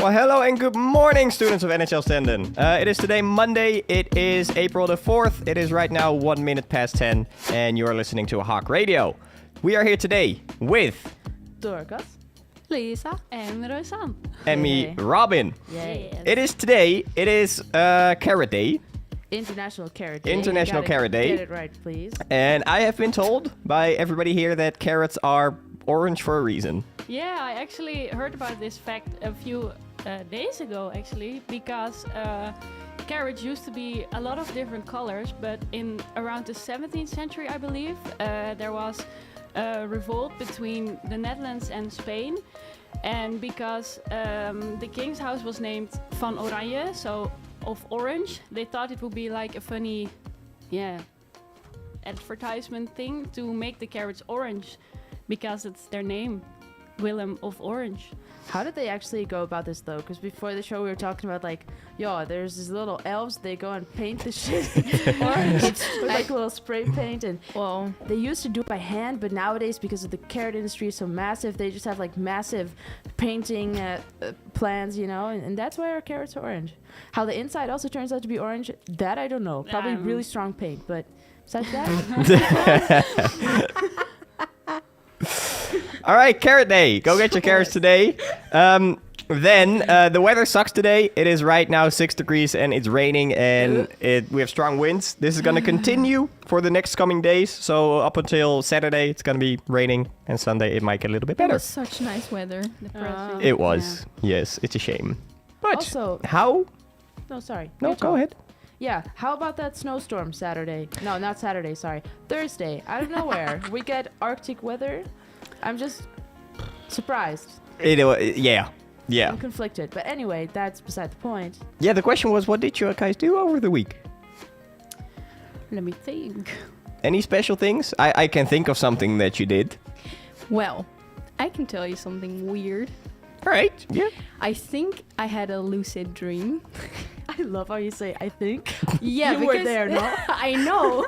Well, hello and good morning, students of NHL Stenden. It is today Monday. It is April the 4th. It is right now 1 minute past 10, and you are listening to HOC Radio. We are here today with Dorcas, Lisa, and Rosan. and me, Robin. Yay. It is today. It is Carrot Day, International Carrot Day. International You gotta Carrot Day. Get it right, please. and I have been told by everybody here that carrots are orange for a reason. Yeah, I actually heard about this fact a few days ago, actually, because carrots used to be a lot of different colors, but in around the 17th century, I believe, there was a revolt between the Netherlands and Spain. And because the king's house was named Van Oranje, so of orange, they thought it would be like a funny, advertisement thing to make the carrots orange, because it's their name, Willem of Orange. How did they actually go about this, though? Because before the show, we were talking about, like, there's these little elves. They go and paint the shit orange with, like, a little spray paint. And, well, they used to do it by hand, but nowadays, because of the carrot industry is so massive, they just have, like, massive painting plans, and that's why our carrots are orange. How the inside also turns out to be orange, that I don't know. Probably really strong paint, but besides that... All right, Carrot Day. Go get your carrots today. Then the weather sucks today. It is right now 6 degrees and it's raining and we have strong winds. This is going to continue for the next coming days. So up until Saturday, it's going to be raining, and Sunday it might get a little bit better. It was such nice weather. It was. Yes, it's a shame. But Also- how? No, sorry. No, You go talk. ahead. Yeah, how about that snowstorm Saturday? No, not Saturday, sorry. Thursday, out of nowhere. We get Arctic weather. I'm just surprised. Yeah. I'm conflicted. But anyway, that's beside the point. Yeah, the question was, what did you guys do over the week? Let me think. Any special things? I can think of something that you did. Well, I can tell you something weird. All right, yeah. I think I had a lucid dream. I love how you say, I think. Yeah, You were there, no? I know.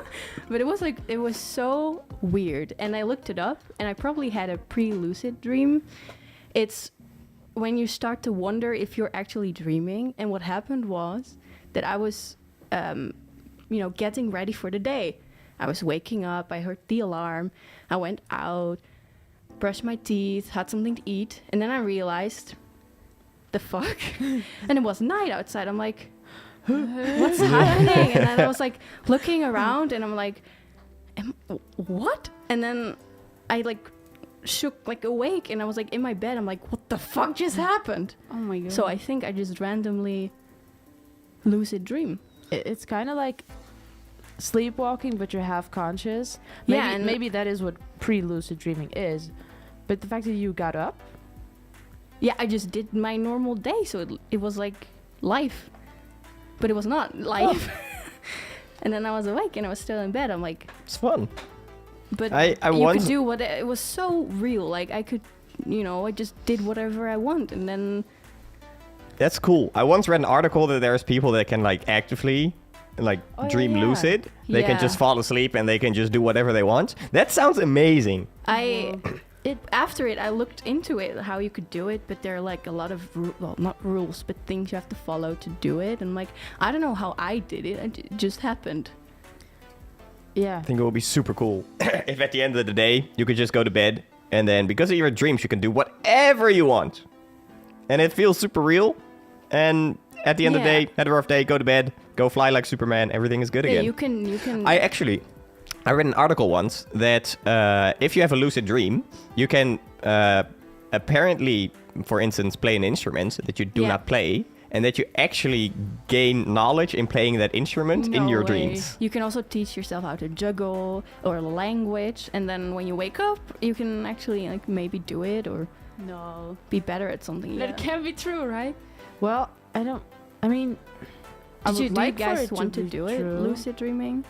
But it was so weird. And I looked it up, and I probably had a pre-lucid dream. It's when you start to wonder if you're actually dreaming. And what happened was that I was, getting ready for the day. I was waking up, I heard the alarm, I went out, brushed my teeth, had something to eat, and then I realized, the fuck? And it was night outside. I'm like, what's happening? And then I was like looking around, and I'm like, what? And then I like shook like awake, and I was like in my bed. I'm like, what the fuck just happened? Oh my god. So I think I just randomly lucid dream. It's kind of like sleepwalking, but you're half conscious. Maybe, Yeah, and- maybe that is what pre-lucid dreaming is. But the fact that you got up, Yeah, I just did my normal day, so it was like life, but it was not life. And then I was awake and I was still in bed. I'm like, It's fun. but I you once- could do what it was so real. Like I could, I just did whatever I want, and then That's cool. I once read an article that there's people that can like actively dream yeah. lucid. They can Yeah. just fall asleep and they can just do whatever they want. That sounds amazing. After it, I looked into it, how you could do it, but there are like a lot of, not rules, but things you have to follow to do it. And like, I don't know how I did it. It just happened. yeah. I think it would be super cool if at the end of the day you could just go to bed and then because of your dreams you can do whatever you want. And it feels super real. And at the end of the Yeah. day, at the rough day, go to bed, go fly like Superman, everything is good Yeah, again. you can. I read an article once that if you have a lucid dream, you can apparently, for instance, play an instrument that you do Yeah. not play, and that you actually gain knowledge in playing that instrument in No your way. dreams. You can also teach yourself how to juggle or language, and then when you wake up, you can actually like maybe do it or No. be better at something. That can't be true, right? Well, I mean, I Do you would like for guys it want to be do it? true. Lucid dreaming?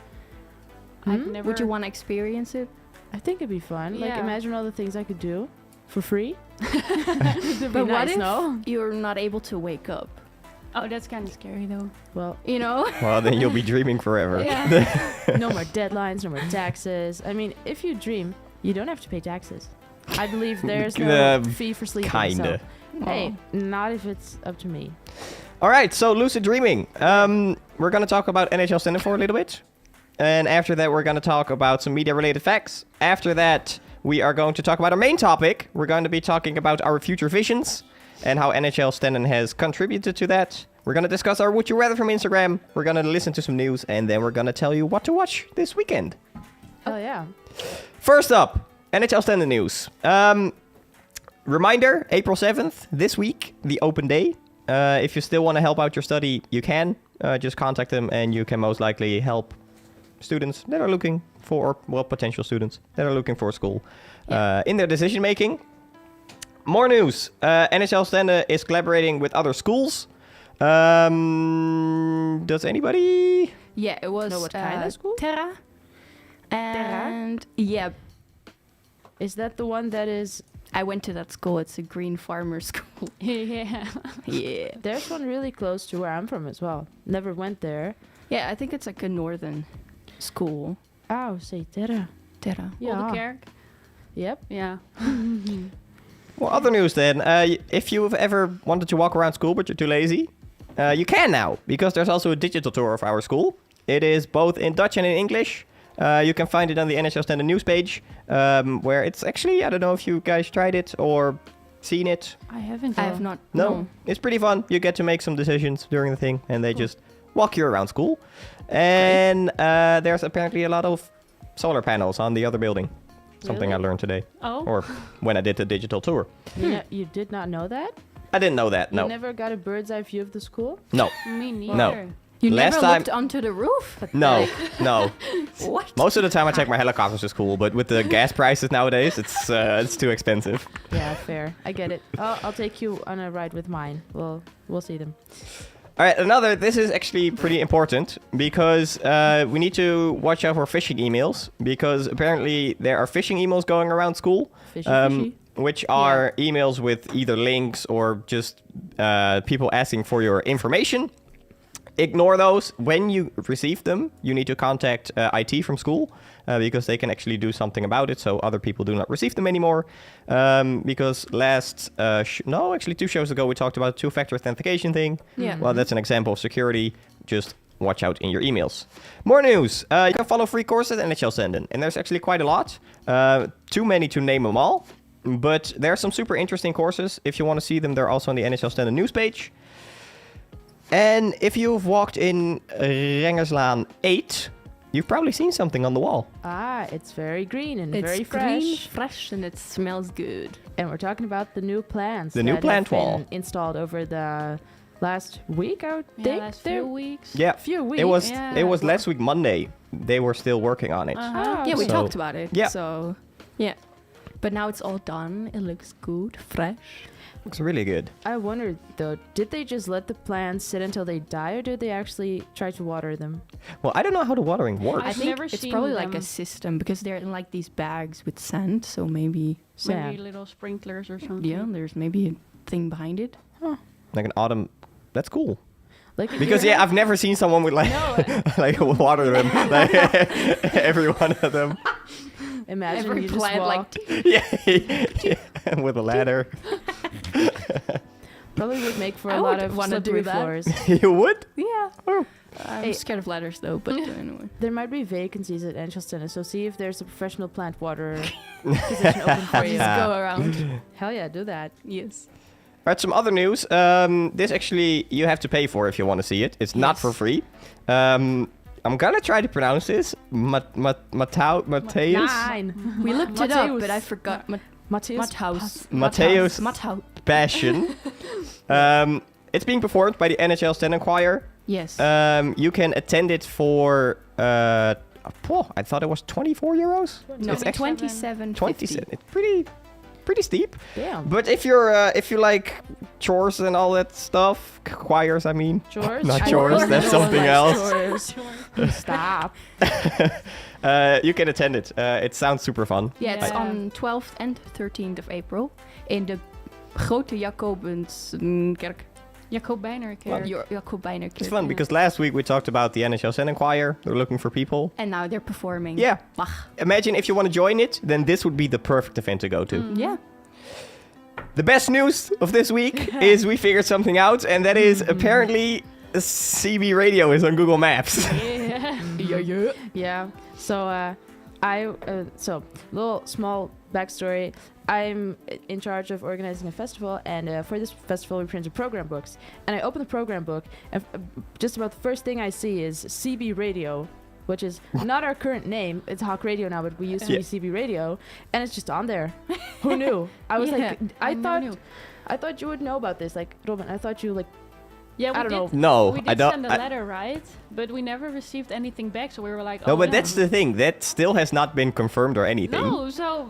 I've never. Would you want to experience it? I think it'd be fun. Like, Yeah. imagine all the things I could do for free. It'd be But what nice, if no? you're not able to wake up? Oh, that's kind of scary though. Well, Well, then you'll be dreaming forever. no more deadlines, no more taxes. I mean, if you dream, you don't have to pay taxes. I believe there's no fee for sleeping. Kinda. So, hey, not if it's up to me. All right, so lucid dreaming. We're going to talk about NHL Stenden for a little bit. And after that, we're going to talk about some media-related facts. After that, we are going to talk about our main topic. We're going to be talking about our future visions and how NHL Stenden has contributed to that. We're going to discuss our Would You Rather from Instagram. We're going to listen to some news, and then we're going to tell you what to watch this weekend. Oh, yeah. First up, NHL Stenden news. Reminder, April 7th, this week, the open day. If you still want to help out your study, you can. Just contact them, and you can most likely help students that are looking for, potential students that are looking for a school in their decision making. More news. NHL Stenden is collaborating with other schools. Does anybody? Yeah, it was know what kind of school? Terra. And yeah, Is that the one that is... I went to that school. It's a green farmer school. Yeah. Yeah. There's one really close to where I'm from as well. Never went there. Yeah, I think it's like a northern school. Oh, say Terra. Terra. Yeah. Oldekerk. Yep. Yeah. Well, other news then. If you've ever wanted to walk around school but you're too lazy, you can now, because there's also a digital tour of our school. It is both in Dutch and in English. You can find it on the NHL Stenden news page, where it's actually, I don't know if you guys tried it or seen it. I haven't. I have not. No, it's pretty fun. You get to make some decisions during the thing, and they just walk you around school. And there's apparently a lot of solar panels on the other building. Something I Really? learned today, Oh. or when I did the digital tour. You did not know that? I didn't know that. You No, never got a bird's eye view of the school? no, Me neither. No. You Last never time- looked onto the roof? no, no. What? Most of the time I take my helicopters to school, but with the gas prices nowadays, it's too expensive. Yeah, fair. I get it. I'll take you on a ride with mine. We'll see them. All right, this is actually pretty important, because we need to watch out for phishing emails, because apparently there are phishing emails going around school, Fishy. which are emails with either links or just people asking for your information. Ignore those. When you receive them, you need to contact IT from school, because they can actually do something about it, so other people do not receive them anymore. Because actually 2 shows ago we talked about two-factor authentication thing. Yeah. Well, that's an example of security. Just watch out in your emails. More news. You can follow free courses at NHL Stenden, and there's actually quite a lot. Too many to name them all, but there are some super interesting courses. If you want to see them, they're also on the NHL Stenden news page. And if you've walked in Rengerslaan 8, you've probably seen something on the wall. It's very green and It's very green, fresh. fresh, and it smells good. And we're talking about the new plants. The new that plant have been wall. installed over the last week, I would Yeah, think. last few weeks. Yeah, Few weeks. Yeah. it was last week Monday. They were still working on it. Uh-huh. Yeah, we So- talked about it. Yeah. So, yeah. But now it's all done. It looks good, fresh. Looks really good. I wondered though, did they just let the plants sit until they die, or did they actually try to water them? Well, I don't know how the watering works. I've I think never it's seen probably like them. a system, because they're in like these bags with sand. So maybe, Maybe Sand. little sprinklers or something. yeah, there's maybe a thing behind it. Like an autumn. That's cool. Like if Because you're- I've never seen someone with like like water them. Like every one of them. imagine Every you just plant, like, walk. Yeah, with a ladder. Probably would make for I a lot would of wanna do slippery that. floors. You would? Yeah. Oh. I'm Hey. scared of ladders though, but anyway. There might be vacancies at NHL Stenden, so see if there's a professional plant waterer position open for you. Just go around. Hell yeah, do that. Yes. All right, some other news. This actually you have to pay for if you want to see it. It's not Yes. for free. I'm gonna try to pronounce this. Mateus. Nine. We looked it up, Mateus. but I forgot. Mateus. Mathaus. Mateus Mathaus. Passion. It's being performed by the NHL Stenden Choir. Yes. You can attend it for. I thought it was 24 euros. no, it's actually 27. 27. It's pretty steep. Damn. But if you like chores and all that stuff, choirs, I mean. Chores? Not I chores, don't that's know something like else. chores. Stop. You can attend it. It sounds super fun. Yeah, it's Yeah. on 12th and 13th of April in the Grote Jacobenskerk. Jacob Bijner character. Your Bijner It's fun because last week we talked about the NHL Stenden Choir. They're looking for people. And now they're performing. Yeah. Ugh. Imagine if you want to join it, then this would be the perfect event to go to. Yeah. The best news of this week is we figured something out, and that is apparently CB Radio is on Google Maps. Yeah. So so little small backstory. I'm in charge of organizing a festival, and for this festival we printed program books. And I open the program book, and just about the first thing I see is CB Radio, which is not our current name. It's HOC Radio now, but we used to be CB Radio, and it's just on there. Who knew? I was like, I thought you would know about this. Like, Robin, I thought you like. Yeah, I don't know. No, we did I don't. send a letter, right? But we never received anything back, so we were like, No, but that's the thing. That still has not been confirmed or anything. No, so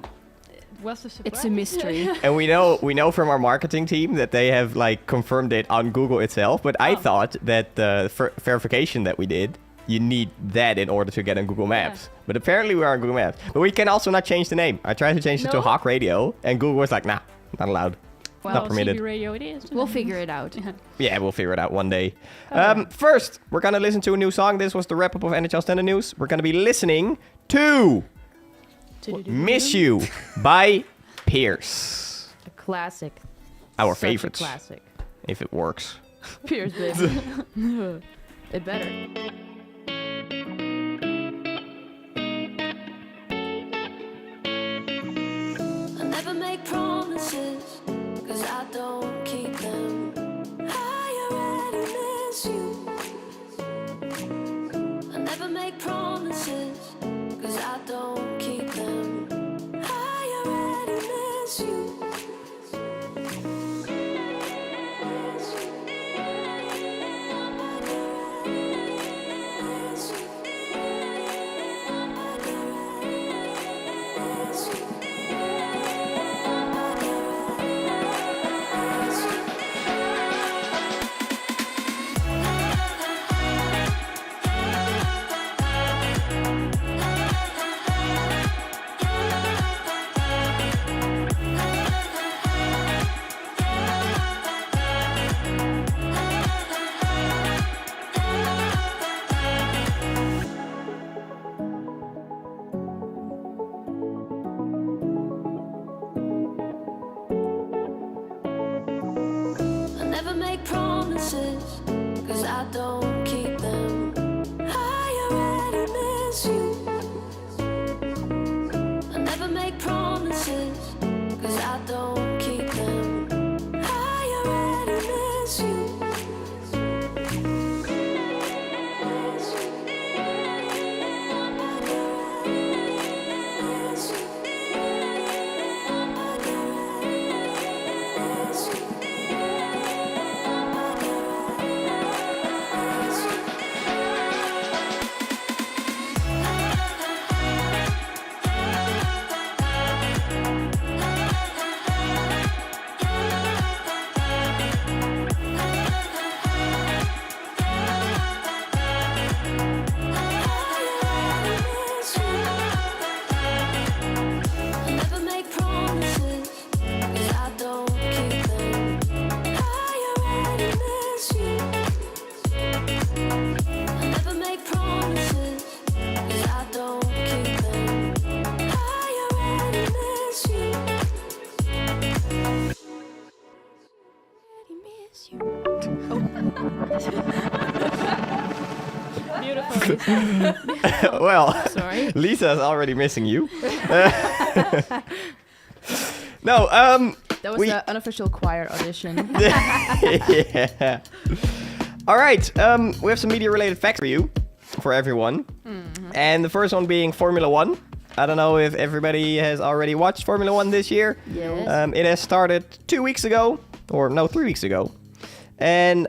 what's the surprise? It's a mystery. And we know from our marketing team that they have like confirmed it on Google itself. But I thought that the verification that we did, you need that in order to get on Google Maps. Yeah. But apparently we are on Google Maps. But we can also not change the name. I tried to change it to No? HOC Radio, and Google was like, nah, not allowed. Not permitted. CB Radio it is. We'll figure it out. Yeah, we'll figure it out one day. First, we're going to listen to a new song. This was the wrap-up of NHL Stenden News. We're going to be listening to Miss You by Pierce. A classic. Our Such favorites. A classic. If it works. Pierce, baby. It better. I never make promises, 'cause I don't keep them. I already miss you. I never make promises, 'cause I don't keep them. I already miss you. I never make promises, 'cause I don't keep them. I already miss you. I never make promises, 'cause I don't keep them. I already miss you. Beautiful. Well, Sorry. Lisa's already missing you. No, That was We- the unofficial choir audition. yeah. All right, we have some media-related facts for you, for everyone. And the first one being Formula One. I don't know if everybody has already watched Formula One this year. Yes. It has started 2 weeks ago, or no, 3 weeks ago. And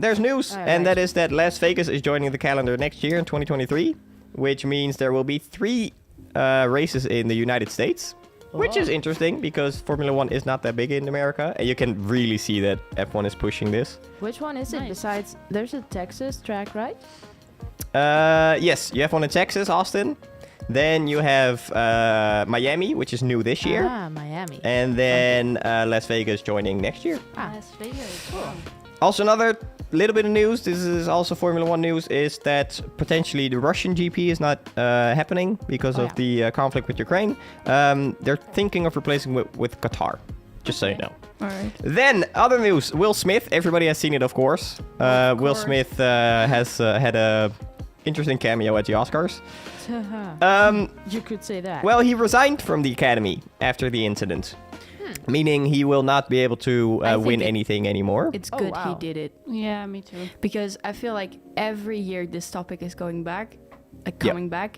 there's news, All and right. that is that Las Vegas is joining the calendar next year in 2023, which means there will be 3 races in the United States, which is interesting because Formula One is not that big in America, and you can really see that F1 is pushing this. Which one is it? Nice. Besides, there's a Texas track, right? Yes, you have one in Texas, Austin. Then you have Miami, which is new this year. Ah, Miami. And then Las Vegas joining next year. Ah. Las Vegas. Also, another little bit of news. This is also Formula One news. Is that potentially the Russian GP is not happening because of the conflict with Ukraine. They're thinking of replacing with Qatar. Just so you know. All right. Then, other news. Will Smith. Everybody has seen it, of course. Will Smith has had a interesting cameo at the Oscars. You could say that. Well, he resigned from the Academy after the incident. Meaning he will not be able to win anything anymore. It's good wow. he did it. Yeah, me too. Because I feel like every year this topic is coming back.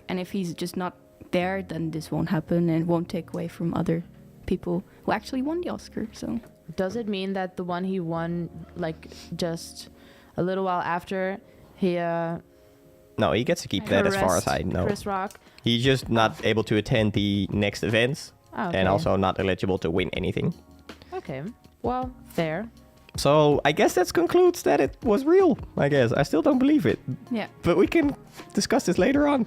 And if he's just not there, then this won't happen and won't take away from other people who actually won the Oscar. So does it mean that the one he won, like, just a little while after, he No, he gets to keep that as far as I know. Chris Rock? He's just not able to attend the next events. Oh, okay. And also not eligible to win anything. Okay. Well, fair. So I guess that concludes that it was real, I guess. I still don't believe it. yeah. But we can discuss this later on.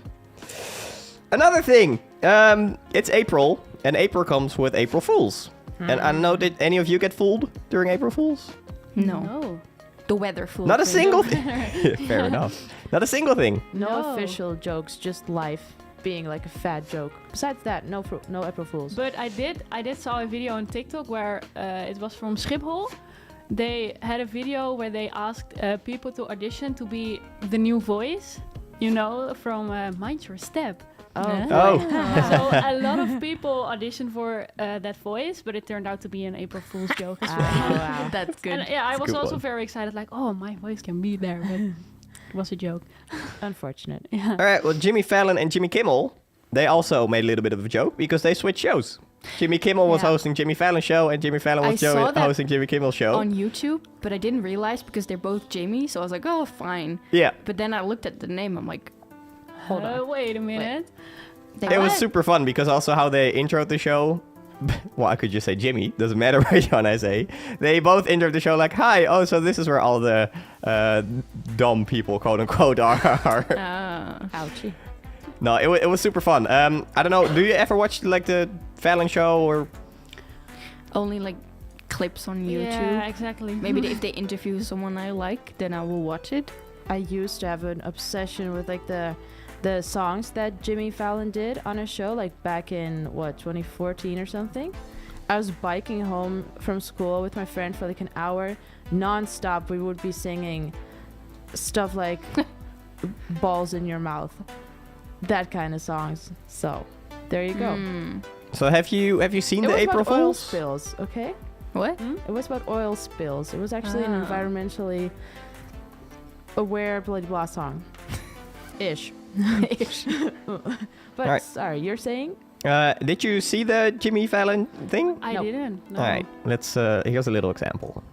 Another thing. It's April. And April comes with April Fools. And I don't know, did any of you get fooled during April Fools? No. The weather fool. Not a single thing. Fair enough. Not a single thing. No official jokes, just life being like a fat joke. Besides that, no April Fools. But I did saw a video on TikTok where it was from Schiphol. They had a video where they asked people to audition to be the new voice, you know, from Mind Your Step. Oh. So a lot of people auditioned for that voice, but it turned out to be an April Fool's joke as well. Wow. That's good. And yeah, I was good also one. very excited, like, oh, my voice can be there, but it was a joke. Unfortunate. Yeah. All right, well, Jimmy Fallon and Jimmy Kimmel, they also made a little bit of a joke because they switched shows. Jimmy Kimmel was hosting Jimmy Fallon's show and Jimmy Fallon was I saw that hosting Jimmy Kimmel's show. on YouTube, but I didn't realize because they're both Jamie, so I was like, oh, fine. Yeah. But then I looked at the name, I'm like, hold on. Wait a minute. It was super fun because also how they introed the show. Well, I could just say Jimmy. Doesn't matter which one I say. They both introed the show like, hi, oh, so this is where all the dumb people, quote unquote, are. Ouchie. No, it was super fun. I don't know, do you ever watch like the Fallon show or... Only like clips on YouTube. Yeah, exactly. Maybe if they interview someone I like, then I will watch it. I used to have an obsession with like the songs that Jimmy Fallon did on a show, like back in 2014 or something. I was biking home from school with my friend for like an hour non-stop. We would be singing stuff like balls in your mouth, that kind of songs. So there you go. So have you seen It the was April about oil Fools? spills, okay? What? It was about oil spills. It was actually an environmentally aware blah blah song. Ish. But Right. sorry, you're saying? Did you see the Jimmy Fallon thing? I Nope. didn't. No. All right, let's. Here's a little example.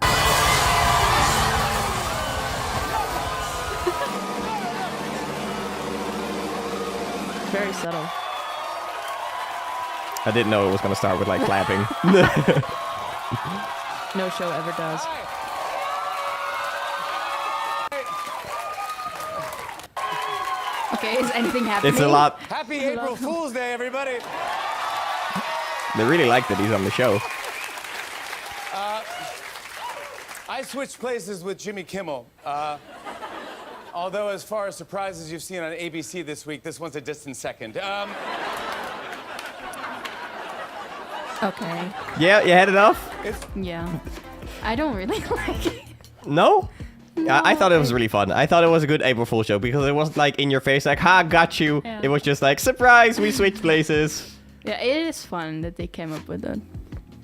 Very subtle. I didn't know it was gonna start with like clapping. No show ever does. Okay, is anything happening? It's a lot. Happy April Fool's Day, everybody. They really like that he's on the show. I switched places with Jimmy Kimmel. Although, as far as surprises you've seen on ABC this week, this one's a distant second. Okay. Yeah, you had enough? Yeah. I don't really like it. No? I thought it was really fun. I thought it was a good April Fool's show because it wasn't like in your face, like, ha, got you. Yeah. It was just like, surprise, we switched places. Yeah, it is fun that they came up with that.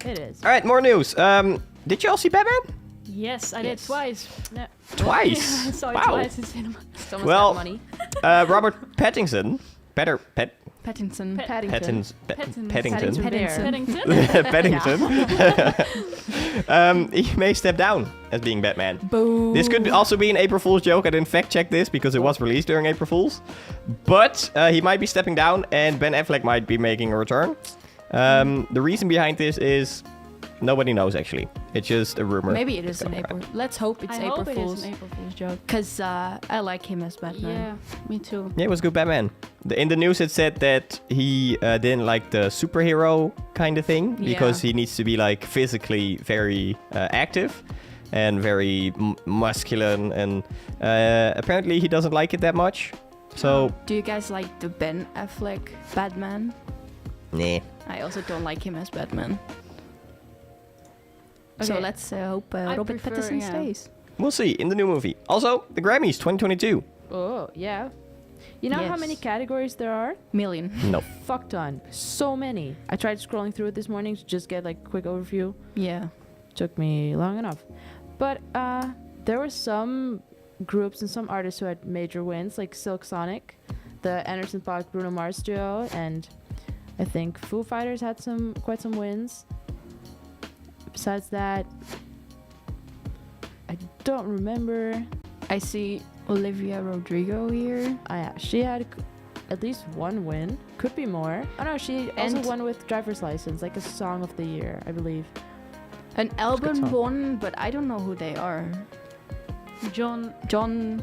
It is. All right, more news. Did you all see Batman? Yes, I did twice. Yeah. Twice? I saw it Wow. twice in cinema. Someone's Well, got money. Robert Pattinson, Pattinson. Paddington. Paddington. Paddington. Paddington. He may step down as being Batman. Boo. This could also be an April Fool's joke. I didn't fact check this because it was released during April Fool's. But he might be stepping down and Ben Affleck might be making a return. The reason behind this is nobody knows actually. It's just a rumor. Maybe it is an April. Let's hope it's I April hope it Fool's. is an April Fool's joke. Because I like him as Batman. Yeah, me too. Yeah, it was good Batman. In the news it said that he didn't like the superhero kind of thing because he needs to be like physically very active. and very masculine, and apparently he doesn't like it that much. So, Do you guys like the Ben Affleck Batman? nah. I also don't like him as Batman. So Okay. let's hope I Robert prefer- Pattinson yeah. stays. We'll see in the new movie. Also, the Grammys 2022. Oh, yeah. You know how Yes. many categories there are? Million. No. Fuck ton. So many. I tried scrolling through it this morning to just get like a quick overview. Yeah. Took me long enough. But there were some groups and some artists who had major wins, like Silk Sonic, the Anderson .Paak Bruno Mars duo, and I think Foo Fighters had quite some wins. Besides that, I don't remember. I see Olivia Rodrigo here. Yeah, she had at least one win. Could be more. Oh no, she also And- won with Driver's License, like a Song of the Year, I believe. An album song. won, but I don't know who they are. John John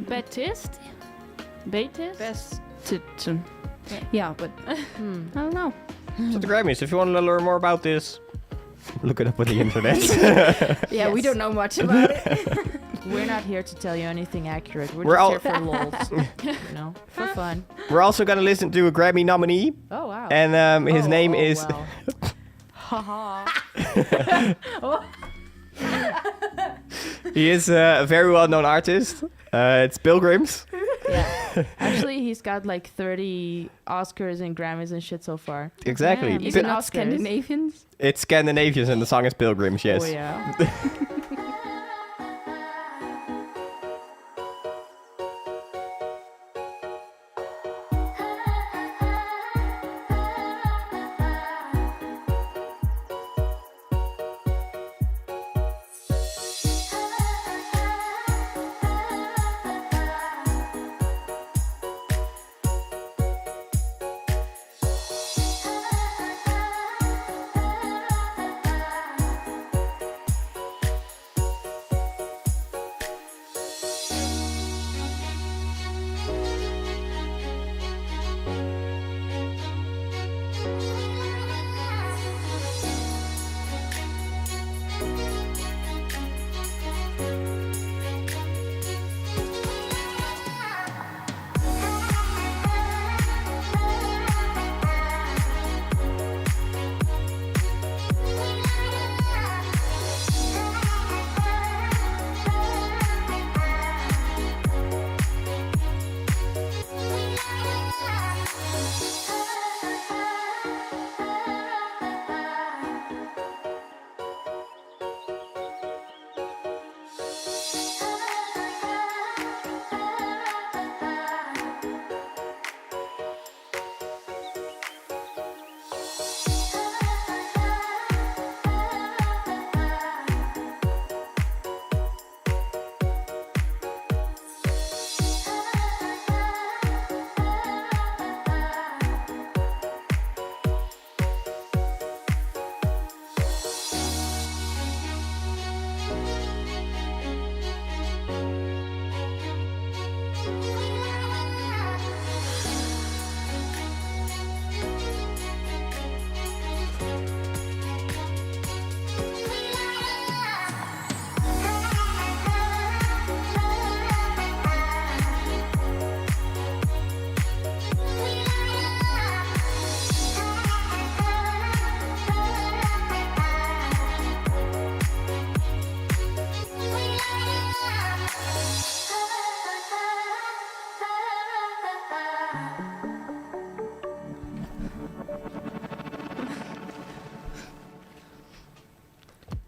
Baptiste? Baptiste? Beston. Yeah, but I don't know. So the Grammys, if you want to learn more about this, look it up on the internet. Yeah, we Yes. don't know much about it. We're not here to tell you anything accurate. We're We're just all- here for lols, you know, for fun. We're also going to listen to a Grammy nominee, Oh wow. and his name is... Well. Haha. He is a very well-known artist. It's Pilgrims. Yeah. Actually, he's got like 30 Oscars and Grammys and shit so far. Exactly. Damn, Is Even it not Oscars. Scandinavians? It's Scandinavians, and the song is Pilgrims, yes. Oh yeah.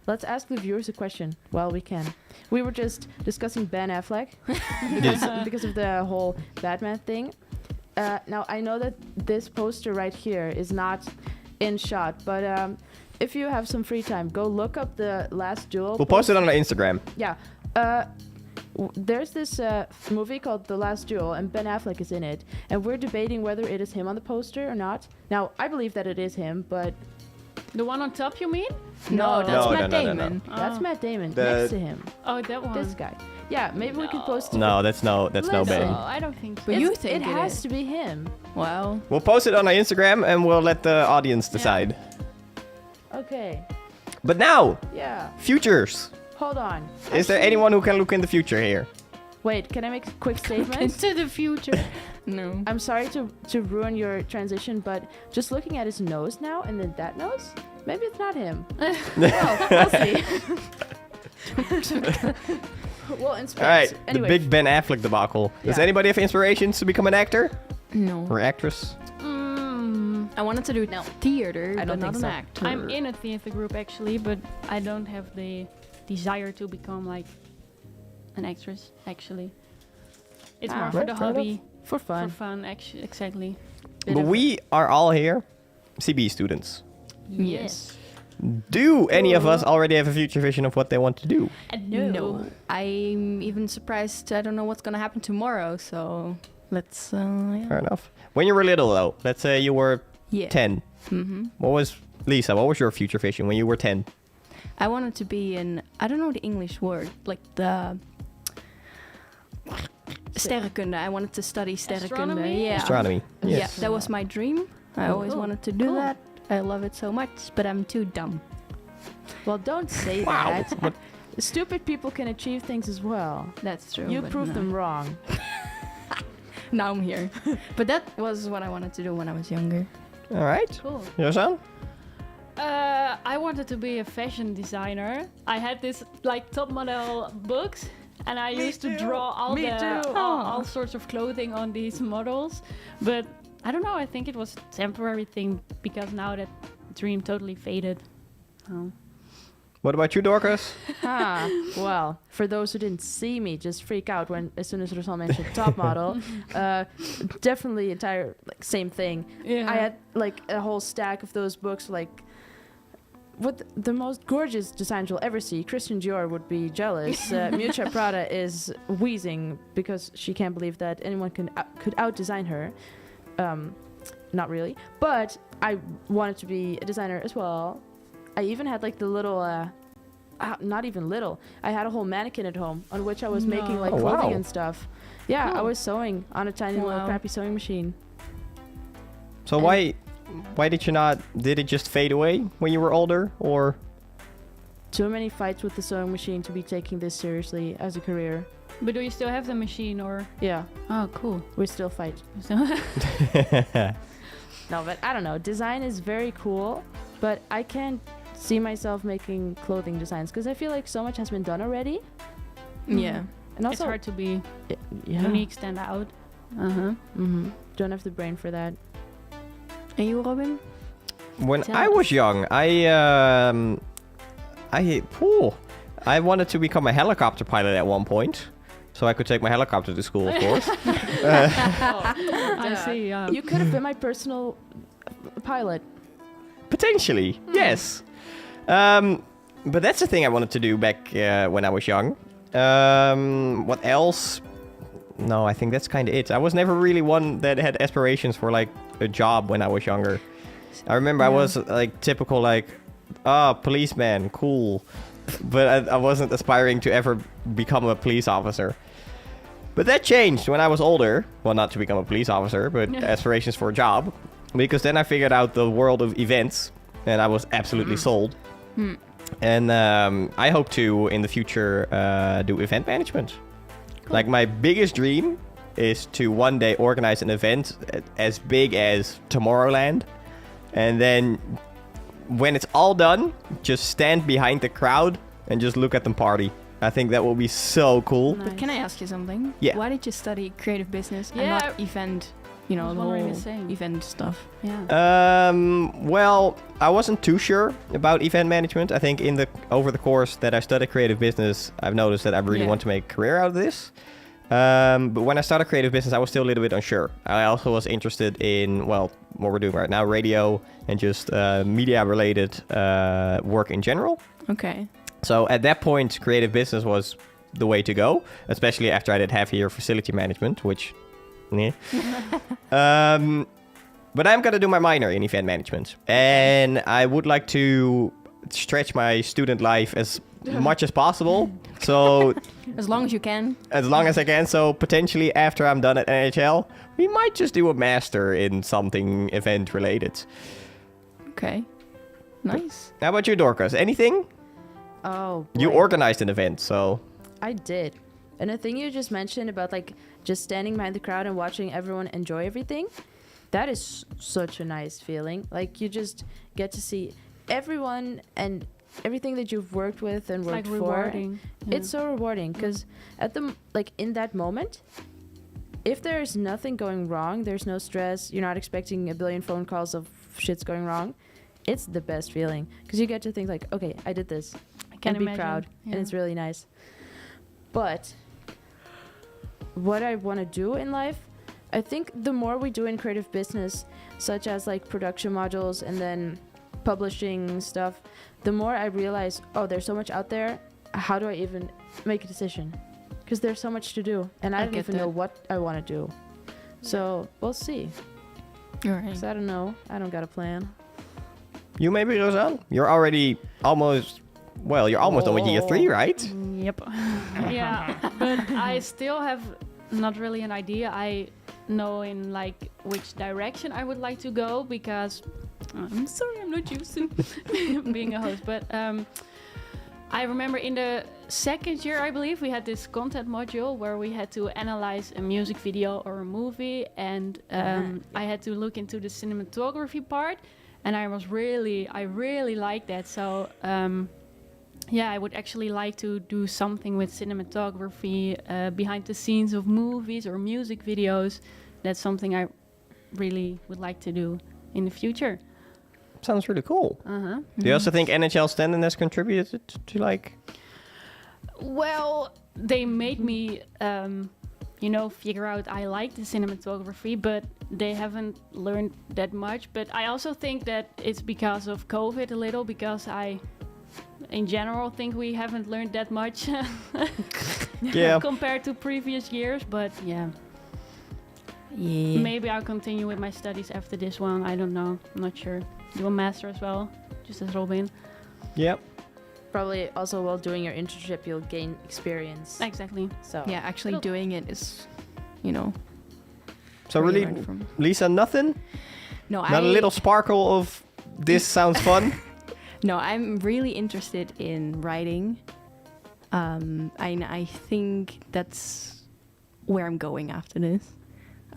Let's ask the viewers a question while we can. We were just discussing Ben Affleck because of the whole Batman thing. Now, I know that this poster right here is not in shot, but if you have some free time, go look up the Last Duel. We'll post it on our Instagram. Yeah. There's this movie called The Last Duel, and Ben Affleck is in it. And we're debating whether it is him on the poster or not. Now, I believe that it is him, but... The one on top, you mean? No, that's No, Matt no, no, no, Damon. no. That's Matt Damon The- next to him. Oh, that one. This guy. Yeah, maybe we could post it. No, that's no Listen. Ben. No, I don't think so. But you think it it has is. to be him. Wow. We'll post it on our Instagram and we'll let the audience decide. Okay. But now, Yeah. futures. Hold on. Is there anyone who can look in the future here? Wait, can I make a quick statement? Into the future. No. I'm sorry to ruin your transition, but just looking at his nose now and then that nose, maybe it's not him. Well, we'll see. Well, in space. All right, Anyway, the big Ben Affleck debacle. Does Yeah. anybody have inspirations to become an actor No. or actress? I wanted to do theater, I don't but not think an so. actor. I'm in a theater group actually, but I don't have the desire to become like an actress. Actually, it's more for right, the fair hobby, for for fun. fun. Actually, exactly. Bit But of- we are all here CB students. Yes. Do any of us already have a future vision of what they want to do? No. I'm even surprised. I don't know what's gonna happen tomorrow. So let's. Yeah. Fair enough. When you were little, though, let's say you were Yeah. 10. Mm-hmm. What was, Lisa, what was your future vision when you were 10? I wanted to be in. I don't know the English word. Like the. Sterrenkunde. I wanted to study sterrenkunde. Astronomy? Yeah. Astronomy. Yeah, Yes. that was my dream. I always Cool. wanted to do Cool. that. I love it so much, but I'm too dumb. Well, don't say Wow. that. But Stupid people can achieve things as well. That's true. You but proved no. them wrong. Now I'm here. But that was what I wanted to do when I was younger. all right. Cool. Rosan? I wanted to be a fashion designer. I had this like top model books, and I used to draw all Me too. all sorts of clothing on these models. But I don't know. I think it was a temporary thing because now that dream totally faded. Oh. What about you, Dorcas? Ah, well, for those who didn't see me just freak out when as soon as Rosan mentioned top model, definitely entire like same thing. Yeah. I had like a whole stack of those books, like what the most gorgeous designs you'll ever see. Christian Dior would be jealous. Miuccia Prada is wheezing because she can't believe that anyone could out-design her. Not really, but I wanted to be a designer as well. I even had like the little, not even little. I had a whole mannequin at home on which I was making like Oh, clothing wow. and stuff. Yeah, I Cool. was sewing on a tiny little Wow. crappy sewing machine. So And- why did you not, did it just fade away when you were older, or? Too many fights with the sewing machine to be taking this seriously as a career. But do you still have the machine or? Yeah, Oh, cool. we still fight. So No, but I don't know. Design is very cool, but I can't see myself making clothing designs because I feel like so much has been done already. Yeah. And it's also, hard to be yeah. unique, stand out. Uh-huh. Mm-hmm. Don't have the brain for that. And you, Robin? When Tell I us. was young, I wanted to become a helicopter pilot at one point, so I could take my helicopter to school, of course. I see. You could have been my personal pilot. Potentially, yes. But that's the thing I wanted to do back when I was young. What else? No, I think that's kind of it. I was never really one that had aspirations for like a job when I was younger. I remember I was like typical like, policeman, cool. But I wasn't aspiring to ever become a police officer. But that changed when I was older. Well, not to become a police officer, but aspirations for a job. Because then I figured out the world of events, and I was absolutely sold. And I hope to, in the future, do event management. Like, my biggest dream is to one day organize an event as big as Tomorrowland. And then, when it's all done, just stand behind the crowd and just look at them party. I think that will be so cool. But can I ask you something? Yeah. Why did you study creative business and Yeah. not event, you know, was the wondering whole the same. event stuff? Yeah. Well, I wasn't too sure about event management. I think over the course that I studied creative business, I've noticed that I really Yeah. want to make a career out of this. But when I started creative business, I was still a little bit unsure. I also was interested in, well, what we're doing right now, radio and just media-related work in general. Okay. So at that point, creative business was the way to go, especially after I did half a year facility management, which, yeah. But I'm gonna do my minor in event management, and I would like to stretch my student life as much as possible. So As long as you can. as long as I can. So potentially after I'm done at NHL, we might just do a master in something event related. Okay. Nice. How about you, Dorcas? Anything? Oh, You boy. organized an event, so... I did. And the thing you just mentioned about like just standing behind the crowd and watching everyone enjoy everything, that is such a nice feeling. Like you just get to see everyone and everything that you've worked with and It's worked like for. rewarding. Yeah. It's so rewarding because at the in that moment, if there's nothing going wrong, there's no stress, you're not expecting a billion phone calls of shit's going wrong. It's the best feeling because you get to think like, okay, I did this. I can And be imagine. proud, Yeah. and it's really nice. But what I want to do in life, I think the more we do in creative business, such as like production modules and then publishing stuff, the more I realize, oh, there's so much out there. How do I even make a decision? Because there's so much to do, and I don't get even know that. what I want to do. So we'll see. All right. 'Cause I don't know. I don't got a plan. You maybe, Rosan? You're already almost... Well, you're almost done with year 3, right? Yep. Yeah, but I still have not really an idea. I know in like which direction I would like to go because I'm sorry, I'm not used to being a host. But I remember in the second year, I believe, we had this content module where we had to analyze a music video or a movie, and I had to look into the cinematography part, and I really liked that. So. Yeah, I would actually like to do something with cinematography, behind the scenes of movies or music videos. That's something I really would like to do in the future. Sounds really cool. Uh-huh. Do you also think NHL Stenden has contributed to like... Well, they made me, figure out I like the cinematography, but they haven't learned that much. But I also think that it's because of COVID a little, because I... in general, think we haven't learned that much Yeah. compared to previous years. But yeah, maybe I'll continue with my studies after this one. I don't know. I'm not sure. Do a master as well, just as Robin. Yep. Probably also while doing your internship, you'll gain experience. Exactly. So Yeah, actually doing it is, you know. So where you really, learn from. Lisa, nothing? No, Not a little sparkle of this sounds fun? No, I'm really interested in writing. I think that's where I'm going after this.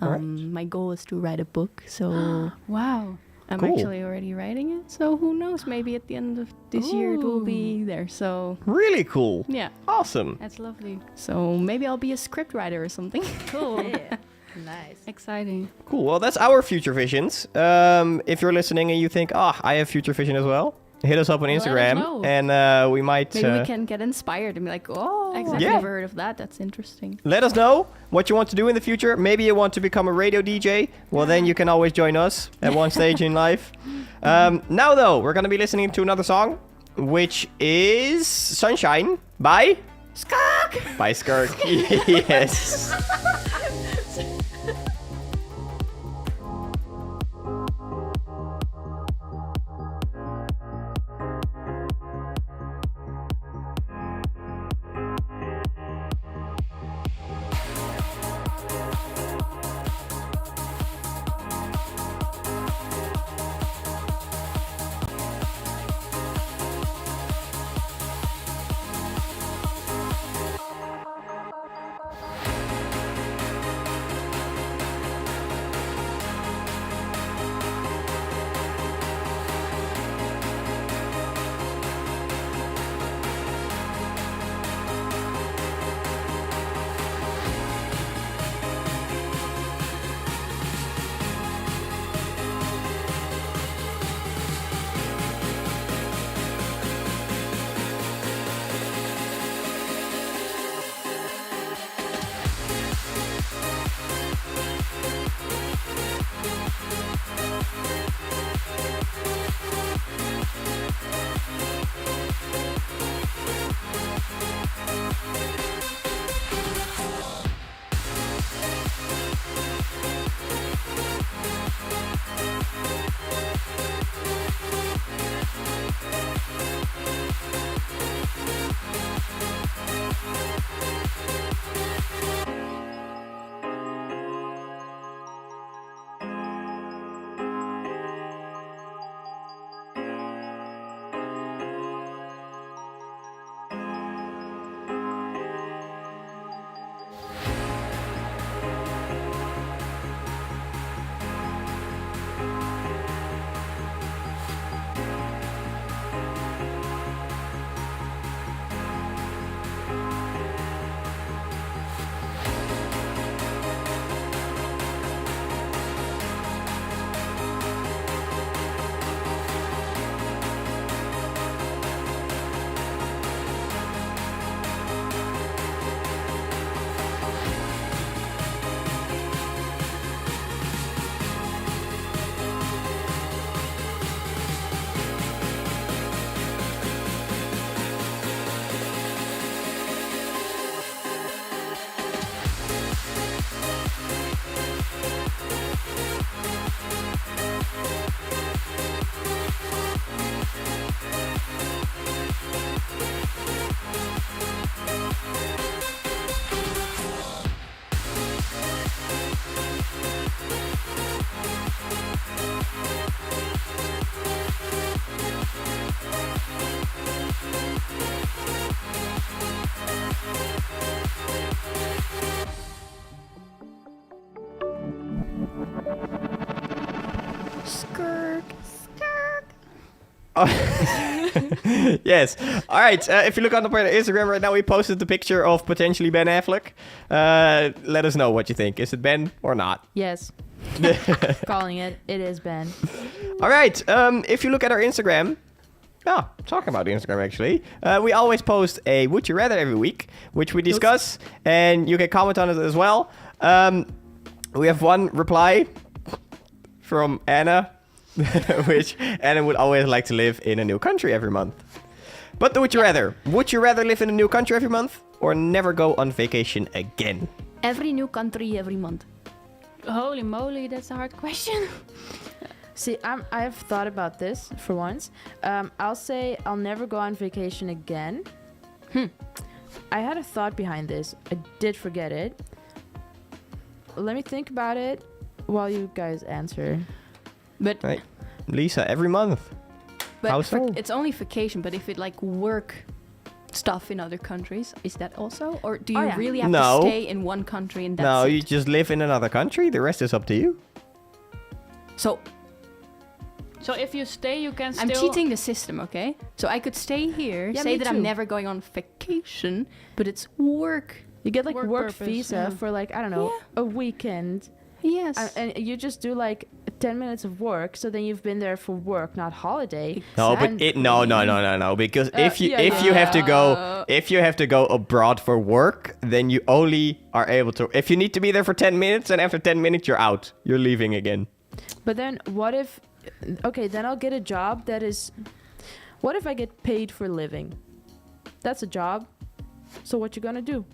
Alright. My goal is to write a book, so Wow. I'm Cool. actually already writing it. So who knows? Maybe at the end of this year it will be there. So Really cool. yeah. Awesome. That's lovely. So maybe I'll be a script writer or something. Cool. yeah, nice. Exciting. Cool. Well, that's our future visions. If you're listening and you think, I have future vision as well, hit us up on Let us Instagram, know. and we might Maybe we can get inspired and be like, oh, Exactly. I've Yeah. never heard of that. That's interesting. let us know what you want to do in the future. Maybe you want to become a radio DJ. Well, then you can always join us at one stage in life. Now, though, we're going to be listening to another song, which is Sunshine by Skirk. By Skirk. Yes. Yes. All right. If you look on the Instagram right now, we posted the picture of potentially Ben Affleck. Let us know what you think. Is it Ben or not? Yes. Calling it. It is Ben. All right. If you look at our Instagram, talking about Instagram actually, we always post a Would You Rather every week, which we discuss, and you can comment on it as well. We have one reply from Anna, which Anna would always like to live in a new country every month. But would you rather? Would you rather live in a new country every month or never go on vacation again? Every new country every month. Holy moly, that's a hard question. See, I have thought about this for once. I'll say I'll never go on vacation again. I had a thought behind this. I did forget it. Let me think about it while you guys answer. But Right. Lisa, every month. How so? it's only vacation, but if it like work stuff in other countries, is that also? Or do you really have No. to stay in one country and that's No, it? you just live in another country. The rest is up to you. So So if you stay, you can I'm still... cheating the system, okay? So I could stay here, Yeah, say me that too. I'm never going on vacation, but it's work. You get like Work work purpose, visa yeah. for like, I don't know, a weekend. Yes. And you just do like 10 minutes of work. So then you've been there for work, not holiday. No, but no. Because if you have to go abroad for work, then you only are able to. If you need to be there for 10 minutes, and after 10 minutes you're out, you're leaving again. But then what if... Okay, then I'll get a job that is... What if I get paid for living? That's a job. So what you gonna do?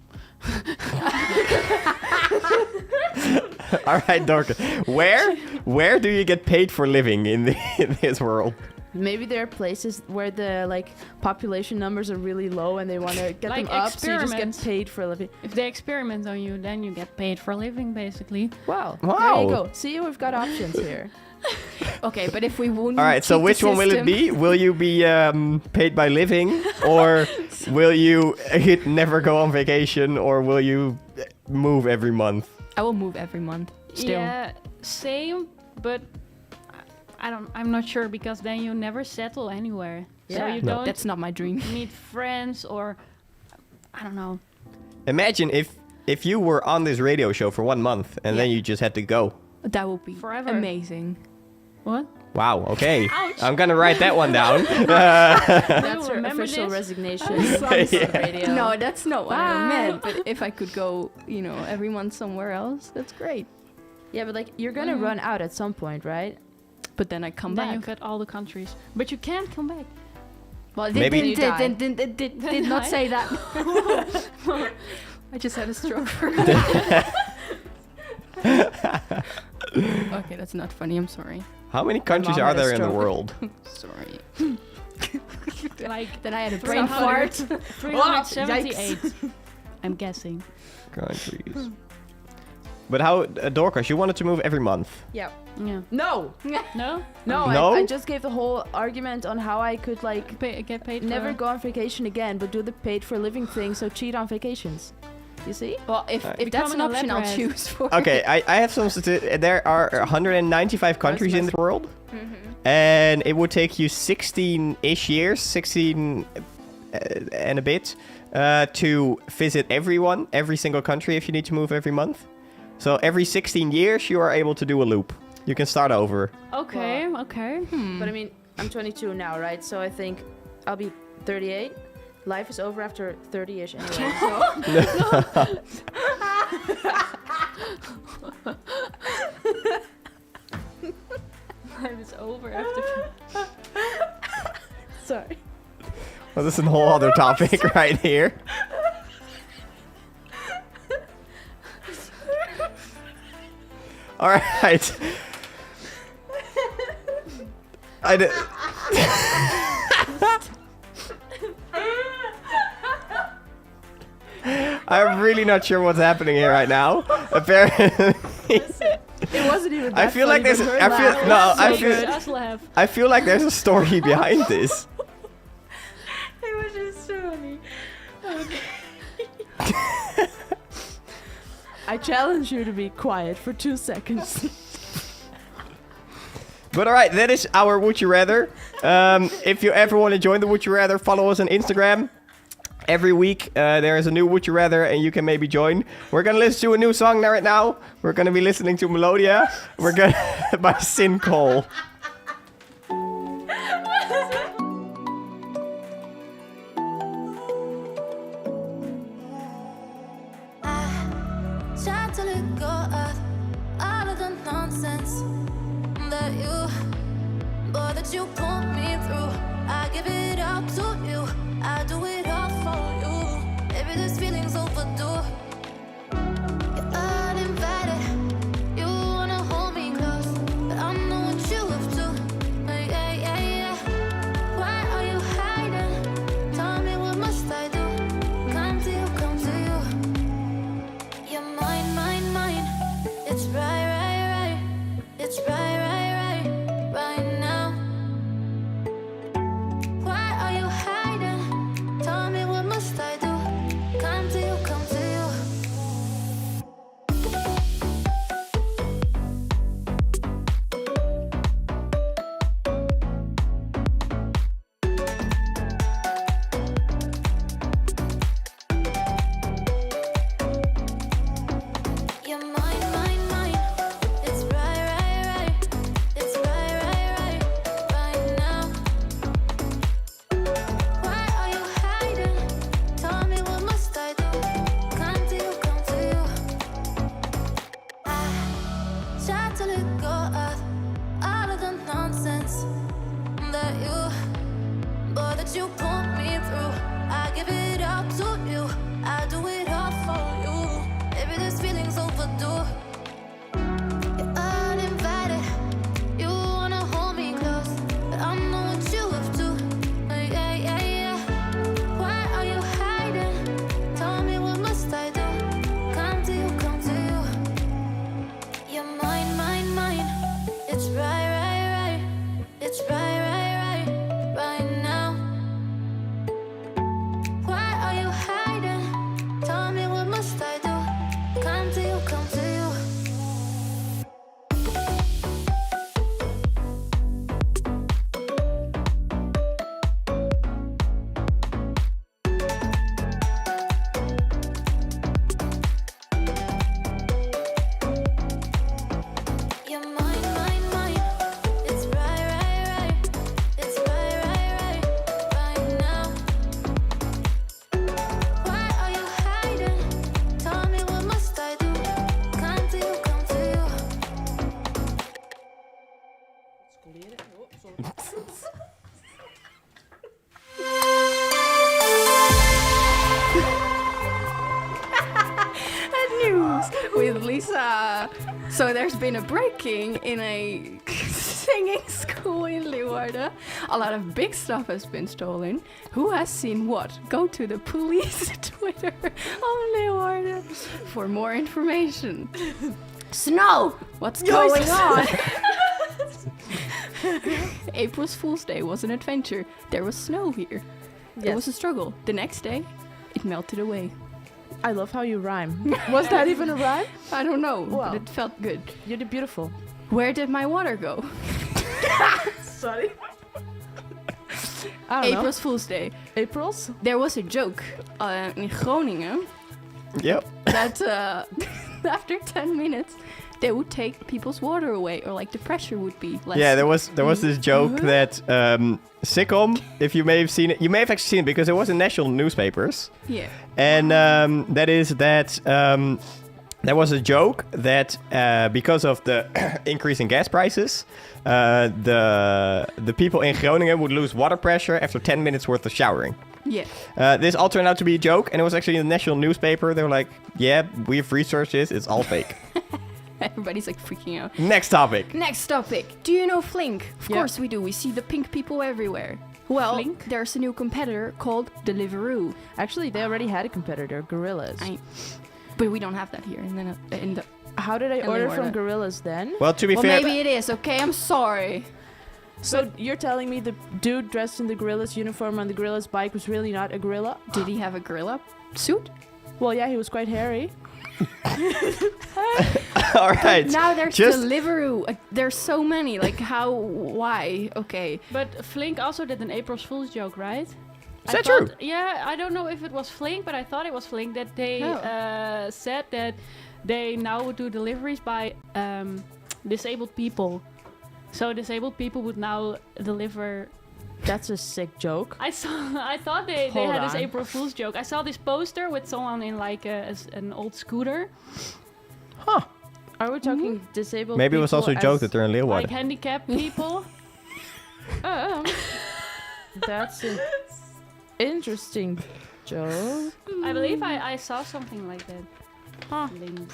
All right, Dorcas. Where do you get paid for living in this world? Maybe there are places where the like population numbers are really low and they want to get Like them up, so you just get experiments. paid for living. If they experiment on you, then you get paid for living, basically. Wow. Wow. There you go. See, we've got options here. Okay, but if we won't. All right, so which one will it be? Will you be paid by living, or will you never go on vacation, or will you move every month? I will move every month. Still. Yeah, same, but I'm not sure because then you never settle anywhere. So Yeah. you No. don't That's not my dream. meet friends or I don't know. Imagine if you were on this radio show for 1 month and then Yeah. you just had to go. That would be Forever. amazing. What? Wow. Okay. Ouch. I'm gonna write that one down. That's your remember official this? resignation. Yeah. Radio. No, that's not what I Bye. meant. But if I could go, every month somewhere else, that's great. Yeah, but like you're gonna run out at some point, right? But then I come Then you back. get all the countries, but you can't come back. Well, it Maybe- You die. did not say that. I just had a stroke. Okay, that's not funny. I'm sorry. How many countries mom are had a there in the stroke. world? Sorry. Like Then I had a brain fart. 378. I'm guessing. Countries. But how, Dorcas, you wanted to move every month. Yeah. Yeah. No. No? No. No? I just gave the whole argument on how I could like Get paid never for... go on vacation again, but do the paid for living thing. So cheat on vacations. You see? Well, if that's Becoming an a option, I'll leopard. choose for. Okay, I have some there are 195 countries in the world. And it would take you 16-ish years, 16 and a bit, to visit every single country if you need to move every month. So every 16 years, you are able to do a loop. You can start over. Okay, okay. But I mean, I'm 22 now, right? So I think I'll be 38. Life is over after 30-ish anyway. So Life is over after... sorry. Well, this is a whole other topic right here. All right. I'm really not sure what's happening here right now. Apparently, It wasn't even. I That feel like funny, there's. but her I feel laugh no. was I so feel. good. Just laugh. I feel like there's a story behind this. It was just so funny. I challenge you to be quiet for 2 seconds. But all right, that is our Would You Rather. If you ever want to join the Would You Rather, follow us on Instagram. Every week there is a new Would You Rather and you can maybe join. We're going to listen to a new song right now. We're going to be listening to Melodia. We're going by Sin Cole. Tried to let go of all of the nonsense that you put me through. I give it up to you. I do it all for you. Maybe this feeling's overdue. You're uninvited. You wanna hold me close, but I know what you have to. Yeah, yeah, yeah. Why are you hiding? Tell me what must I do? Come to you, come to you. You're mine, mine, mine. It's right, right, right. It's right, right, right, right now. Why are you hiding? Tell me what must I do? Come to you, come to you. You're mine, mine, mine. It's right, right, right. It's right, right, right, right now. Why are you hiding? Tell me what must I do? Come to you, come to you. I tried to let go of all of the nonsense that you put me through. I give it up to you. I do it all for you. Maybe this feeling's overdue. You're uninvited. You wanna hold me close, but I know what you have to. Yeah, yeah, yeah. Why are you hiding? Tell me what must I do? Come to you, come to you. You're mine, mine, mine. It's right, right, right. It's right, right, right, right now. Why are you hiding? Tell me what must I do? Come to you, come to you. You're mine, mine, mine. It's right, right, right. It's right, right, right, right now. Why are you hiding? Tell me what must I do? Come to you, come to you. News with Lisa. So there's been a breaking in a singing school in Leeuwarden. A lot of big stuff has been stolen. Who has seen what? Go to the police Twitter of Leeuwarden for more information. Snow! What's going on? April's Fool's Day was an adventure. There was snow here. It was a struggle. The next day, it melted away. I love how you rhyme. Was that even a rhyme? I don't know, Wow. but it felt good. You did beautiful. Where did my water go? Sorry. I don't April's Fool's Day. know. April's? There was a joke in Groningen Yep. that after 10 minutes they would take people's water away, or like the pressure would be less. Yeah, there was this joke that Sickom, if you may have seen it, you may have actually seen it because it was in national newspapers. Yeah. And that is that there was a joke that because of the increase in gas prices, the people in Groningen would lose water pressure after 10 minutes worth of showering. Yeah. This all turned out to be a joke, and it was actually in the national newspaper. They were like, yeah, we've researched this, it's all fake. Everybody's like freaking out. Next topic. Next topic. Do you know Flink? Of Yeah. course we do. We see the pink people everywhere. Well, Flink? there's a new competitor called Deliveroo. Actually, they already had a competitor, Gorillas. But we don't have that here in the How did I And order they from ordered. Gorillas then? Well, to be well, fair, maybe it is. Okay, I'm sorry. So you're telling me the dude dressed in the Gorillas uniform on the Gorillas bike was really not a gorilla? Did he have a gorilla suit? Well, yeah, he was quite hairy. All right. Now there's Just Deliveroo. There's so many. Like, how? Why? Okay. But Flink also did an April Fool's joke, right? Is that true? Yeah, I don't know if it was Flink, but I thought it was Flink that they said that they now would do deliveries by disabled people. So disabled people would now deliver. That's a sick joke. I thought they Hold had this on. April Fool's joke. I saw this poster with someone in like an old scooter, Huh. Are we talking disabled Maybe it was people also a joke as- that they're in Leeuwarden. like handicapped people. That's an interesting joke. I believe I saw something like that. Huh. Link.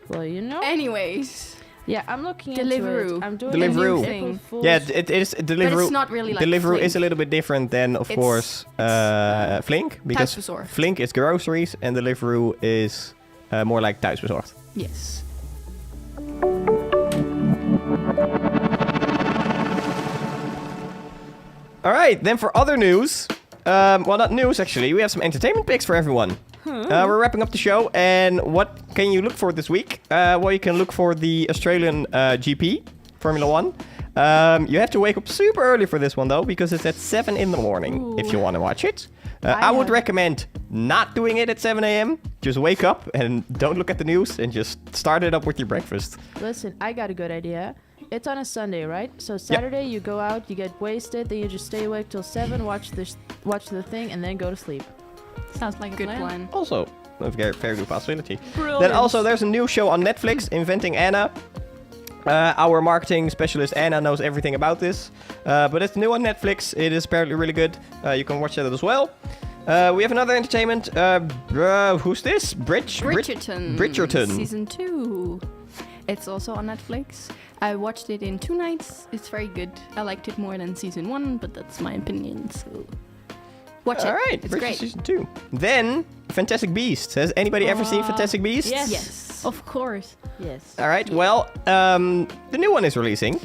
Well, you know. Anyways, Yeah, I'm looking Deliveroo. into it. I'm doing Deliveroo. a new Thing. April Fool's. Yeah, it is Deliveroo. but it's not really like Deliveroo Flink. is a little bit different than, of It's- course, Flink. Because Thuisbezorgd. Flink is groceries and Deliveroo is more like thuisbezorgd. Yes. All right, then for other news, well, not news actually, we have some entertainment picks for everyone. We're wrapping up the show, and what can you look for this week? Well, you can look for the Australian GP, Formula 1. You have to wake up super early for this one, though, because it's at 7 in the morning if you want to watch it. I would recommend not doing it at 7 a.m. Just wake up and don't look at the news and just start it up with your breakfast. Listen, I got a good idea. It's on a Sunday, right? So Saturday you go out, you get wasted, then you just stay awake till 7, watch the thing, and then go to sleep. Sounds like a Good plan. plan. Also, a very, very good possibility. Brilliant. Then also there's a new show on Netflix, Inventing Anna. Our marketing specialist Anna knows everything about this. But it's new on Netflix. It is apparently really good. You can watch that as well. We have another entertainment. Who's this? Bridgerton. Bridgerton. Season 2. It's also on Netflix. I watched it in 2 nights. It's very good. I liked it more than season 1, but that's my opinion. So watch it. All right, It's Bridgerton great. Season 2. Then, Fantastic Beasts. Has anybody ever seen Fantastic Beasts? Yes. Yes. Of course. Yes. All right, well, the new one is releasing.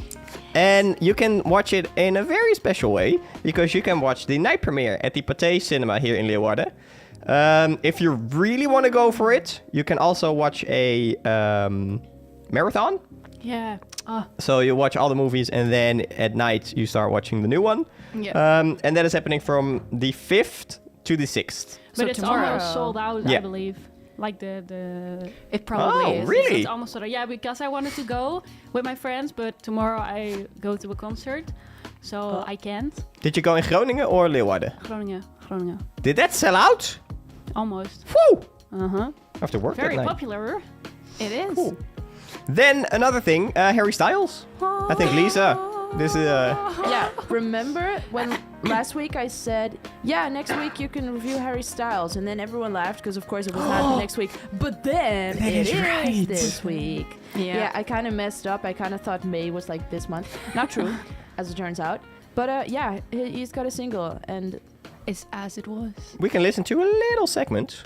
And you can watch it in a very special way, because you can watch the night premiere at the Pathé Cinema here in Leeuwarden. If you really want to go for it, you can also watch a marathon. Yeah. So you watch all the movies, and then at night you start watching the new one. Yeah. And that is happening from the 5th to the 6th. But So it's tomorrow. almost sold out, Yeah. I believe. Like the It probably Oh, is. really? It's almost sold out. Yeah, because I wanted to go with my friends, but tomorrow I go to a concert, so I can't. Did you go in Groningen or Leeuwarden? Groningen. Did that sell out? Almost. Woo! Uh-huh. After work Very that night. popular. It is. Cool. Then another thing, Harry Styles. I think Lisa. This is Yeah, remember when last week I said, yeah, next week you can review Harry Styles, and then everyone laughed because of course it was not next week, but then That it is is right. this week. Yeah. I kind of messed up. I kind of thought May was like this month. Not true, as it turns out. But yeah, he's got a single, and It's as it was. we can listen to a little segment.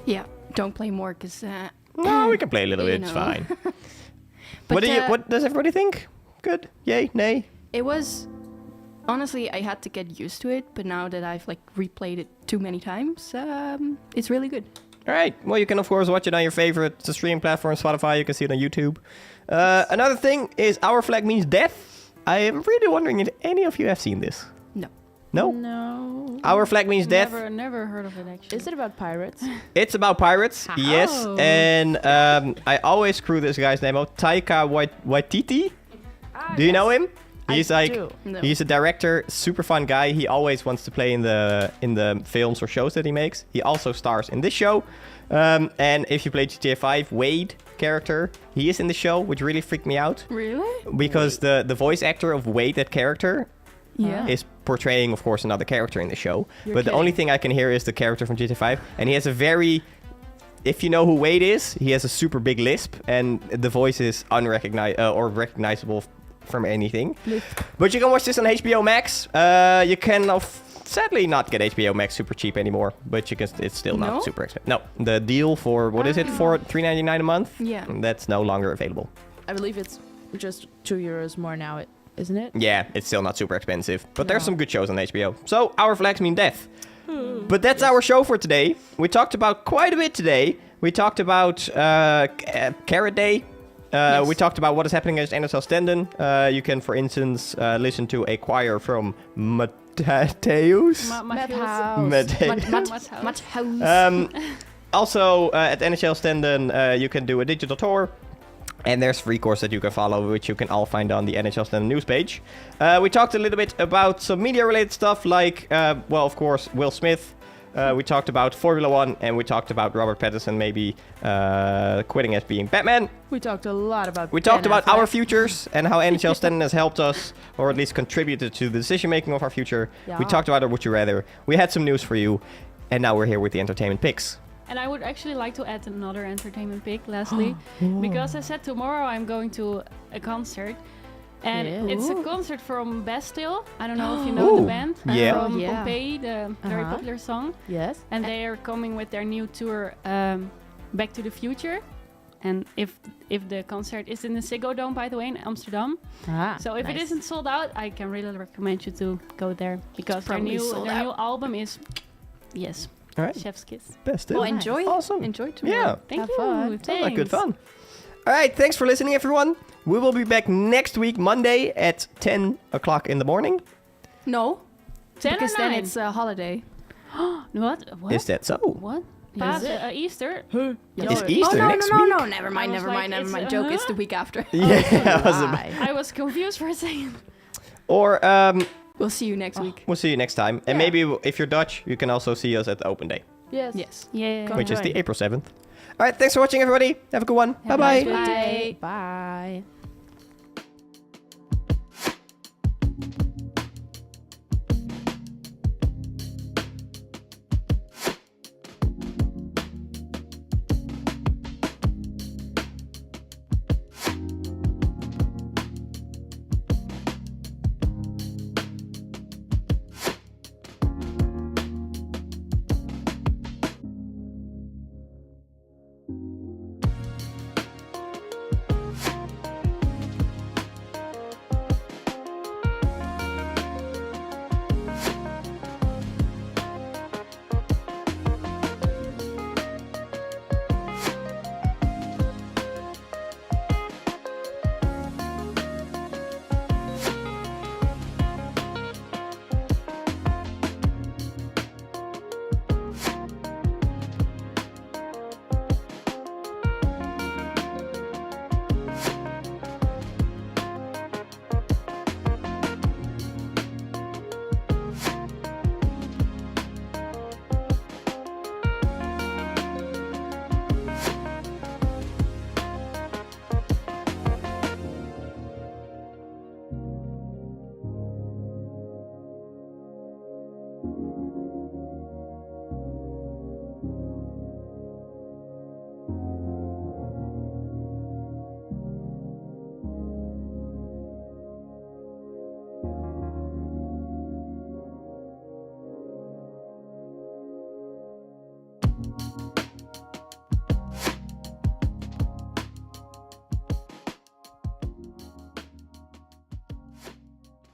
Yeah. Don't play more, because... No, we can play a little You bit. It's know. fine. But, What does everybody think? Good? Yay? Nay? It was... Honestly, I had to get used to it, but now that I've like replayed it too many times, it's really good. All right. Well, you can of course watch it on your favorite streaming platform, Spotify. You can see it on YouTube. Another thing is Our Flag Means Death. I am really wondering if any of you have seen this. No. No? no. Our Flag Means Death. Never heard of it actually. Is it about pirates? It's about pirates, yes. Oh. And I always screw this guy's name up. Taika Waititi. Do you know him? He's I like do. No. he's a director, super fun guy. He always wants to play in the films or shows that he makes. He also stars in this show. And if you play GTA 5, Wade character, he is in the show, which really freaked me out Really? because the voice actor of Wade, that character, Yeah. is portraying, of course, another character in the show. You're But the only thing I can hear is the character from GTA 5, and he has a very... If you know who Wade is, he has a super big lisp, and the voice is recognizable from anything. But you can watch this on HBO Max. You can sadly not get HBO Max super cheap anymore, but you can. It's still No? not super expensive. No, the deal for what is it for $3.99 a month? Yeah. That's no longer available. I believe it's just €2 more now. isn't it? Yeah, it's still not super expensive, but there's some good shows on HBO. So our flags mean death. But that's our show for today. We talked about quite a bit today. We talked about Carrot Day. We talked about what is happening at NHL Stenden. You can, for instance, listen to a choir from Matthäus. Also, at NHL Stenden, you can do a digital tour. And there's free course that you can follow, which you can all find on the NHL Stenden news page. We talked a little bit about some media-related stuff, like, of course, Will Smith. We talked about Formula 1, and we talked about Robert Pattinson maybe quitting as being Batman. We talked a lot about We talked about our futures and how NHL Stenden has helped us, or at least contributed to the decision-making of our future. Yeah. We talked about our Would You Rather. We had some news for you, and now we're here with the entertainment picks. And I would actually like to add another entertainment pick, Leslie, because I said tomorrow I'm going to a concert. And it's a concert from Bastille. I don't know if you know the band. Yeah. From Pompeii, the very popular song. Yes. And they are coming with their new tour, Back to the Future. And if the concert is in the Ziggo Dome, by the way, in Amsterdam. So if it isn't sold out, I can really recommend you to go there. Because their new album is, All right. chef's kiss. Best. Well, enjoy. Awesome. Enjoy tomorrow. Yeah. Thank Have you. fun. Sounds like good Thanks. fun. All right. Thanks for listening, everyone. We will be back next week, Monday at 10 o'clock in the morning. No, 10 because or then 9? it's a holiday. What? Is that so? What? Is it? Easter? Is Easter next week? No, never mind, I was like, never it's, mind. Joke, it's the week after. Yeah. I was I was confused for a second. Or We'll see you next week. we'll see you next time. And maybe if you're Dutch, you can also see us at the open day, Yes. Yes. Yeah. which is join. the April 7th. All right. Thanks for watching, everybody. Have a good one. Have a Bye-bye. nice good day. Bye.